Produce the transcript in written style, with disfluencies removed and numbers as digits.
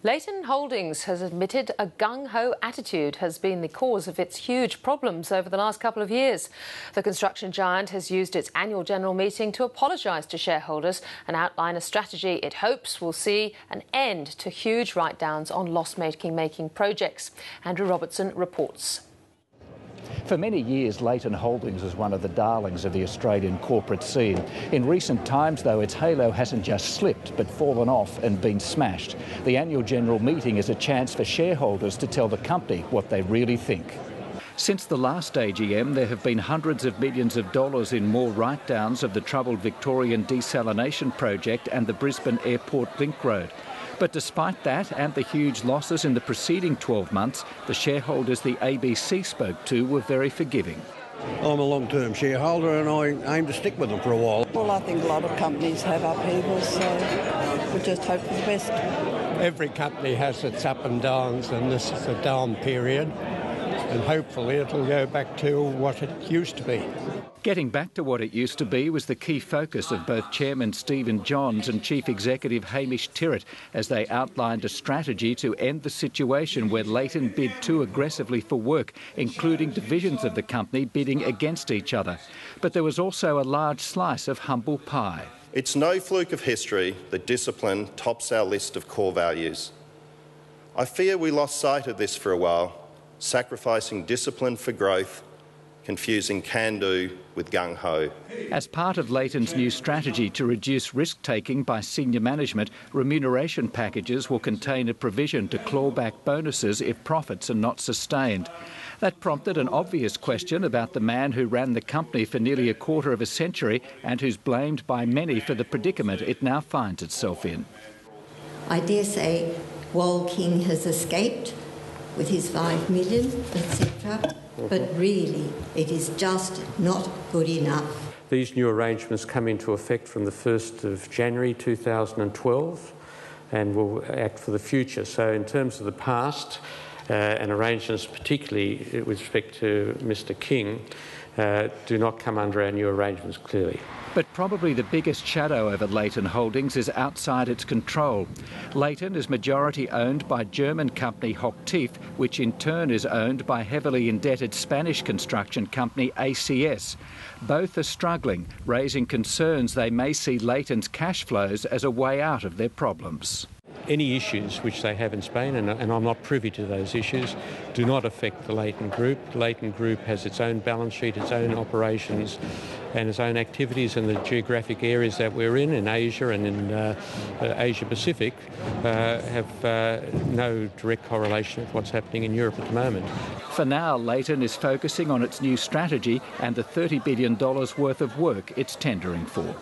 Leighton Holdings has admitted a gung-ho attitude has been the cause of its huge problems over the last couple of years. The construction giant has used its annual general meeting to apologise to shareholders and outline a strategy it hopes will see an end to huge write-downs on loss-making projects. Andrew Robertson reports. For many years, Leighton Holdings was one of the darlings of the Australian corporate scene. In recent times, though, its halo hasn't just slipped but fallen off and been smashed. The annual general meeting is a chance for shareholders to tell the company what they really think. Since the last AGM, there have been hundreds of millions of dollars in more write-downs of the troubled Victorian desalination project and the Brisbane Airport Link Road. But despite that and the huge losses in the preceding 12 months, the shareholders the ABC spoke to were very forgiving. I'm a long-term shareholder and I aim to stick with them for a while. Well, I think a lot of companies have upheavals, so we just hope for the best. Every company has its up and downs, and this is a down period, and hopefully it'll go back to what it used to be. Getting back to what it used to be was the key focus of both Chairman Stephen Johns and Chief Executive Hamish Tyrwhitt as they outlined a strategy to end the situation where Leighton bid too aggressively for work, including divisions of the company bidding against each other. But there was also a large slice of humble pie. It's no fluke of history that discipline tops our list of core values. I fear we lost sight of this for a while, sacrificing discipline for growth, confusing can-do with gung-ho. As part of Leighton's new strategy to reduce risk-taking by senior management, remuneration packages will contain a provision to claw back bonuses if profits are not sustained. That prompted an obvious question about the man who ran the company for nearly a quarter of a century and who's blamed by many for the predicament it now finds itself in. I dare say Wal King has escaped with his $5 million, etc. But really, it is just not good enough. These new arrangements come into effect from the 1st of January 2012 and will act for the future. So in terms of the past and arrangements, particularly with respect to Mr King, do not come under our new arrangements clearly. But probably the biggest shadow over Leighton Holdings is outside its control. Leighton is majority owned by German company Hochtief, which in turn is owned by heavily indebted Spanish construction company ACS. Both are struggling, raising concerns they may see Leighton's cash flows as a way out of their problems. Any issues which they have in Spain, and I'm not privy to those issues, do not affect the Leighton Group. The Leighton Group has its own balance sheet, its own operations and its own activities in the geographic areas that we're in Asia and in Asia Pacific, have no direct correlation with what's happening in Europe at the moment. For now, Leighton is focusing on its new strategy and the $30 billion worth of work it's tendering for.